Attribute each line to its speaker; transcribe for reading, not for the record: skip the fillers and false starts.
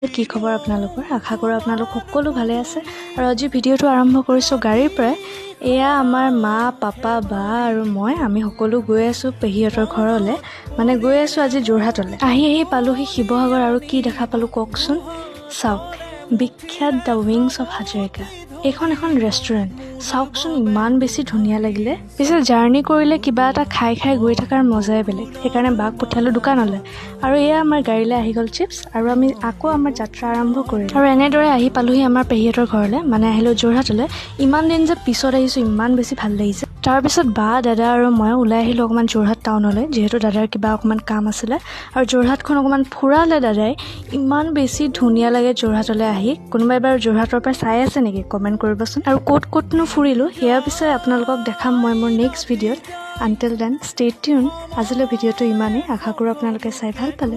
Speaker 1: কি খবৰ আপোনালোকৰ আশা কৰোঁ আপোনালোক সকলো ভালে আছে আৰু আজি ভিডিঅ'টো আৰম্ভ কৰিছোঁ গাড়ীৰ পৰাই এয়া আমাৰ মা পাপা বা আৰু মই আমি সকলো গৈ আছোঁ পেহীহঁতৰ ঘৰলৈ মানে গৈ আছোঁ আজি যোৰহাটলৈ আহি পালোহি শিৱসাগৰ আৰু কি দেখা পালোঁ কওকচোন চাওক বিখ্যাত দ্য উইংছ অফ হাজৰিকা এখন ৰেষ্টুৰেণ্ট চাওকচোন ইমান বেছি ধুনীয়া লাগিলে পিছে জাৰ্ণি কৰিলে কিবা এটা খাই গৈ থকাৰ মজাই বেলেগ সেইকাৰণে বাক পঠিয়ালোঁ দোকানলৈ আৰু এয়া আমাৰ গাড়ীলৈ আহি গ'ল চিপছ আৰু আমি আকৌ আমাৰ যাত্ৰা আৰম্ভ কৰিলোঁ আৰু এনেদৰে আহি পালোহি আমাৰ পেহীহঁতৰ ঘৰলৈ মানে আহিলোঁ যোৰহাটলৈ ইমান দিন যে পিছত আহিছোঁ ইমান বেছি ভাল লাগিছে তাৰপিছত বা দাদা আৰু মই ওলাই আহিলোঁ অকণমান যোৰহাট টাউনলৈ যিহেতু দাদাৰ কিবা অকণমান কাম আছিলে আৰু যোৰহাটখন অকণমান ফুৰালে দাদাই ইমান বেছি ধুনীয়া লাগে যোৰহাটলৈ আহি কোনোবাই বাৰু যোৰহাটৰ পৰা চাই আছে নেকি কমেণ্ট কৰিবচোন আৰু ক'তনো ফুৰিলোঁ সেয়া পিছে আপোনালোকক দেখাম মই মোৰ নেক্সট ভিডিঅ'ত আনটিল দেন ষ্টে টিউন আজিলৈ ভিডিঅ'টো ইমানেই আশা কৰোঁ আপোনালোকে চাই ভাল পালে